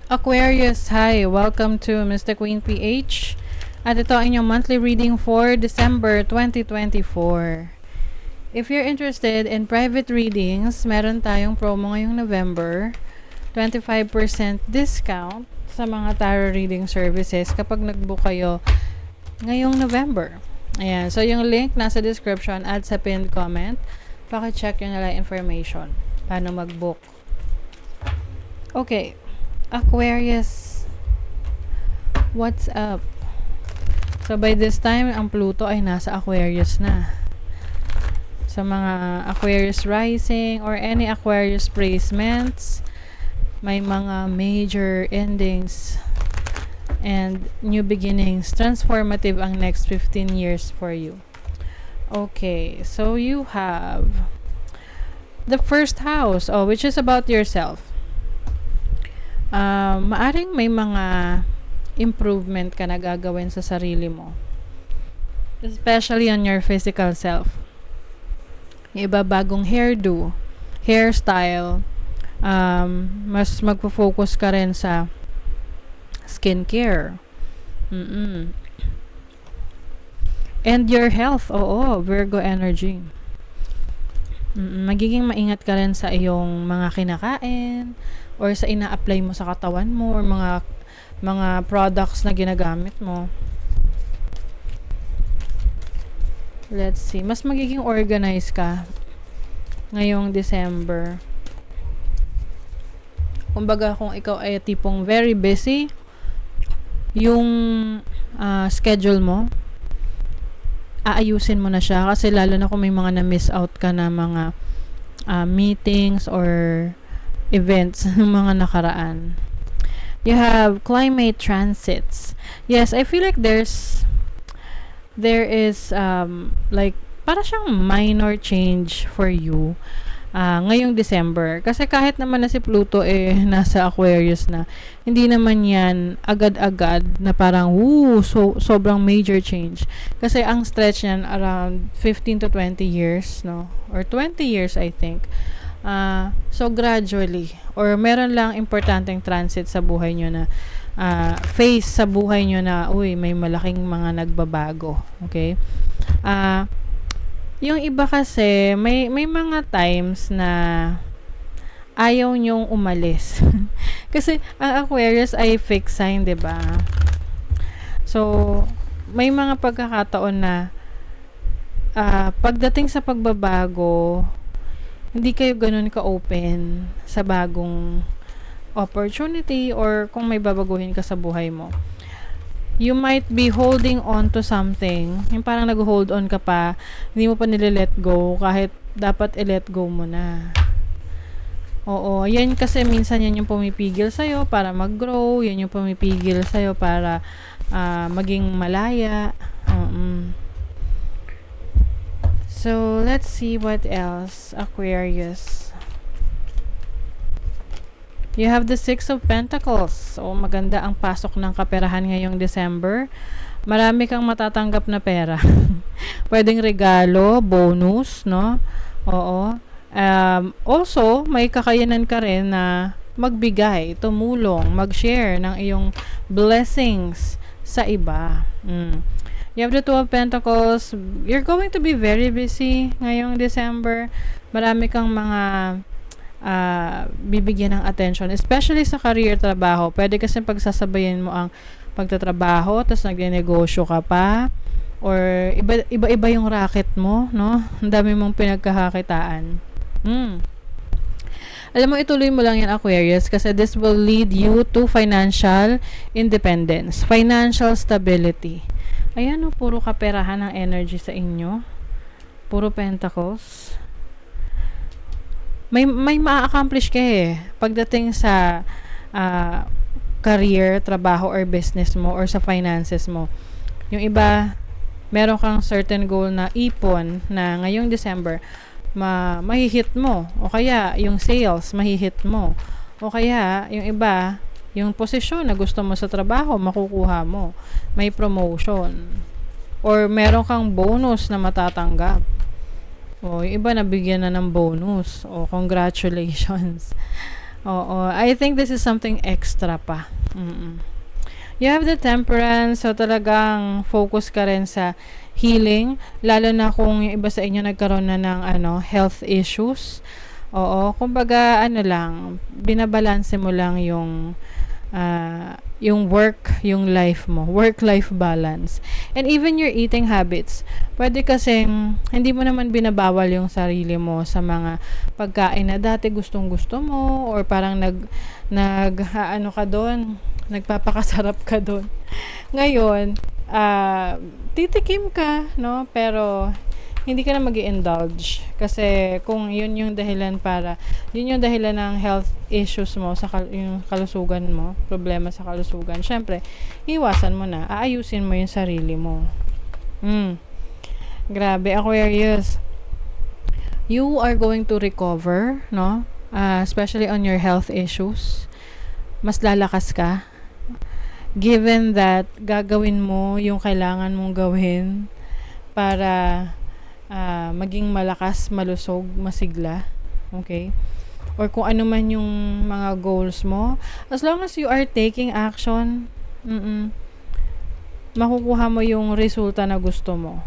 Aquarius, hi! Welcome to Mr. Queen PH. At ito ang inyong monthly reading for December 2024. If you're interested in private readings, meron tayong promo ngayong November. 25% discount sa mga tarot reading services kapag nag-book kayo ngayong November. Ayan. So, yung link nasa description at sa pinned comment. Paki-check yung nila information. Paano mag-book. Okay. Aquarius. What's up? So, by this time, ang Pluto ay nasa Aquarius na. Sa mga Aquarius rising or any Aquarius placements, may mga major endings and new beginnings. Transformative ang next 15 years for you. Okay, so you have the first house, which is about yourself. Maaring may mga improvement ka na gagawin sa sarili mo. Especially on your physical self. Yung iba bagong hairdo, hairstyle, mas magpo-focus ka rin sa skincare. And your health, Virgo energy. Magiging maingat ka rin sa iyong mga kinakain or sa ina-apply mo sa katawan mo or mga products na ginagamit mo. Let's see. Mas magiging organized ka ngayong December. Kumbaga, kung ikaw ay tipong very busy, yung schedule mo, aayusin mo na siya. Kasi lalo na kung may mga na-miss out ka na mga meetings or events ng mga nakaraan. You have climate transits. Yes, I feel like there is like para siyang minor change for you ngayong December. Kasi kahit naman na si Pluto nasa Aquarius na, hindi naman yan agad-agad na parang sobrang major change. Kasi ang stretch niyan around 15 to 20 years, no? Or 20 years, I think. So gradually, or meron lang importanteng transit sa buhay nyo na phase sa buhay nyo na may malaking mga nagbabago. Okay? Yung iba kasi may mga times na ayaw nyong umalis. Kasi ang Aquarius ay fixed sign, 'di ba? So may mga pagkakataon na pagdating sa pagbabago, hindi kayo ganun ka-open sa bagong opportunity or kung may babaguhin ka sa buhay mo. You might be holding on to something. Yung parang nag-hold on ka pa, hindi mo pa nile-let go kahit dapat i-let go mo na. Oo, yan kasi minsan yan yung pumipigil sa'yo para mag-grow, yan yung pumipigil sa'yo para maging malaya. So, let's see what else. Aquarius. You have the Six of Pentacles. So, maganda ang pasok ng kaperahan ngayong December. Marami kang matatanggap na pera. Pwedeng regalo, bonus, no? Oo. Also, may kakayanan ka rin na magbigay, tumulong, mag-share ng iyong blessings sa iba. You have the Two of Pentacles. You're going to be very busy ngayong December. Marami kang mga bibigyan ng attention, especially sa career, trabaho. Pwede kasi pagsasabayin mo ang pagtatrabaho, tapos nagne-negosyo ka pa, or iba-iba yung racket mo, no? Ang dami mong pinagkakakitaan. Alam mo, ituloy mo lang yan, Aquarius, kasi this will lead you to financial independence, financial stability. Ayan, puro kaperahan ng energy sa inyo. Puro Pentacles. May ma-accomplish ka pagdating sa career, trabaho, or business mo, or sa finances mo. Yung iba, meron kang certain goal na ipon na ngayong December, mahihit mo. O kaya, yung sales, mahihit mo. O kaya, yung iba, yung posisyon na gusto mo sa trabaho, makukuha mo. May promotion. Or meron kang bonus na matatanggap. Yung iba nabigyan na ng bonus. Congratulations. Oo, I think this is something extra pa. Mm. You have the temperance, so talagang focus ka rin sa healing, lalo na kung yung iba sa inyo nagkaroon na ng health issues. Oo, kumbaga lang, binabalanse mo lang yung work, yung life mo, work-life balance. And even your eating habits, pwede kasing hindi mo naman binabawal yung sarili mo sa mga pagkain na dati gustong-gusto mo, or parang ka doon, nagpapakasarap ka doon. Ngayon, titikim ka, no? Pero hindi ka na mag-indulge kasi kung yun yung dahilan ng health issues mo yung kalusugan mo, problema sa kalusugan, syempre iwasan mo na, aayusin mo yung sarili mo. Grabe, Aquarius, you are going to recover, no? Especially on your health issues, mas lalakas ka given that gagawin mo yung kailangan mong gawin para maging malakas, malusog, masigla. Okay? Or kung ano man yung mga goals mo, as long as you are taking action, makukuha mo yung resulta na gusto mo.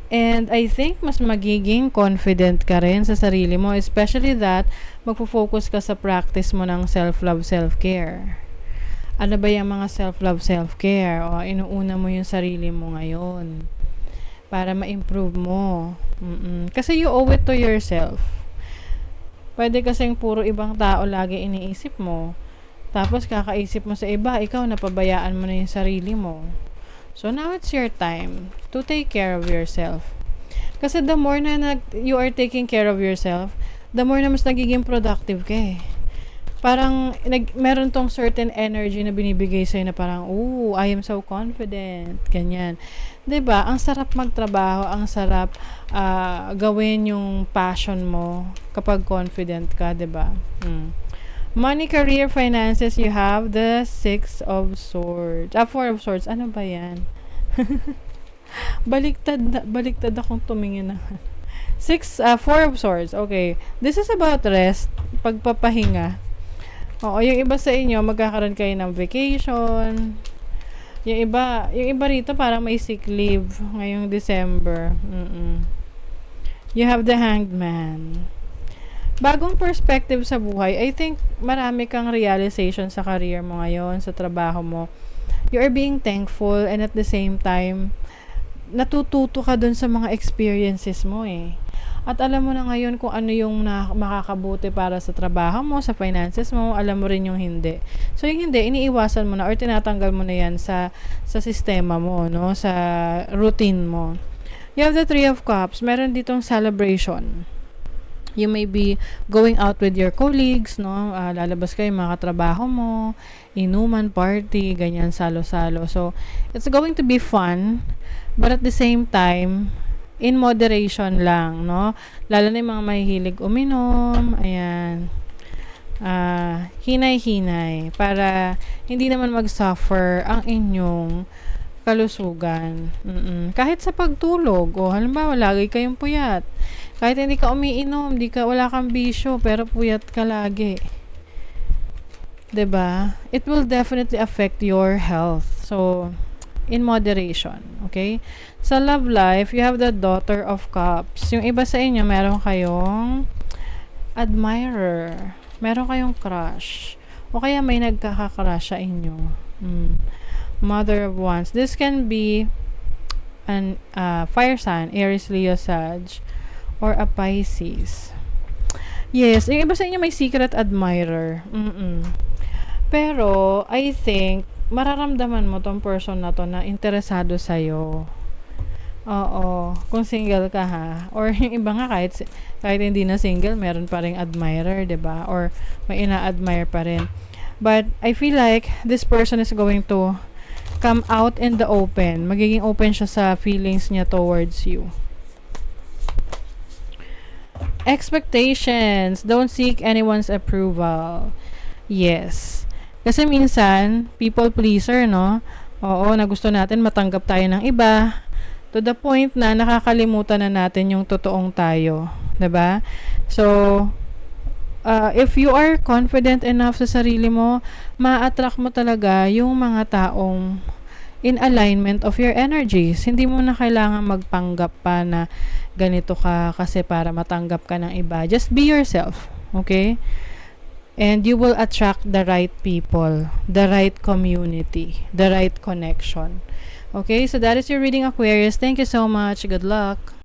And I think mas magiging confident ka rin sa sarili mo, especially that magpo-focus ka sa practice mo ng self-love, self-care. Ano ba yung mga self-love, self-care? O inuuna mo yung sarili mo ngayon para ma-improve mo. Kasi you owe it to yourself. Pwede kasing puro ibang tao lagi iniisip mo. Tapos kakaisip mo sa iba, ikaw napabayaan mo na yung sarili mo. So now it's your time to take care of yourself. Kasi the more na you are taking care of yourself, the more na mas nagiging productive ka eh. Parang meron tong certain energy na binibigay sa'yo na parang, I am so confident, ganyan. 'Di ba? Ang sarap magtrabaho, ang sarap gawin yung passion mo kapag confident ka, 'di ba? Money, career, finances, you have the 6 of swords. 4 of swords. Ano ba 'yan? baliktad akong tumingin na. 4 of swords. Okay. This is about rest, pagpapahinga. Oo, yung iba sa inyo, magkakaroon kayo ng vacation. Yung iba rito parang may sick leave ngayong December. You have the Hanged Man. Bagong perspective sa buhay. I think marami kang realization sa career mo ngayon, sa trabaho mo. You are being thankful, and at the same time, natututo ka dun sa mga experiences mo eh. At alam mo na ngayon kung ano yung makakabuti para sa trabaho mo, sa finances mo, alam mo rin yung hindi. So yung hindi, iniiwasan mo na or tinatanggal mo na yan sa sistema mo, no? Sa routine mo. You have the 3 of Cups. Meron ditong celebration. You may be going out with your colleagues, no? Lalabas kayo, mga katrabaho mo, inuman, party, ganyan, salo-salo. So, it's going to be fun, but at the same time, in moderation lang, no? Lalo na yung mga mahihilig uminom, ayan. Hinay-hinay para hindi naman mag-suffer ang inyong kalusugan. Kahit sa pagtulog, halimbawa, lagi kayong puyat. Kahit hindi ka umiinom, wala kang bisyo, pero puyat ka lagi. 'Di ba? It will definitely affect your health. So, in moderation, okay? Sa love life, you have the Daughter of Cups. Yung iba sa inyo, meron kayong admirer. Meron kayong crush. O kaya may nagkaka-crush sa inyo. Mother of Wands. This can be an fire sign, Aries, Leo, Sag, or a Pisces. Yes, yung iba sa inyo may secret admirer. Pero, I think, mararamdaman mo tong person na to na interesado sa'yo. Oo, kung single ka ha. Or yung iba nga kahit hindi na single, meron pa ring admirer, 'di ba? Or may ina-admire pa rin. But I feel like this person is going to come out in the open. Magiging open siya sa feelings niya towards you. Expectations. Don't seek anyone's approval. Yes. Kasi minsan, people pleaser, no? Oo, na gusto natin matanggap tayo ng iba. To the point na nakakalimutan na natin yung totoong tayo. 'Di ba? So, if you are confident enough sa sarili mo, ma-attract mo talaga yung mga taong in alignment of your energies. Hindi mo na kailangan magpanggap pa na ganito ka kasi para matanggap ka ng iba. Just be yourself, okay? And you will attract the right people, the right community, the right connection. Okay, so that is your reading, Aquarius. Thank you so much. Good luck.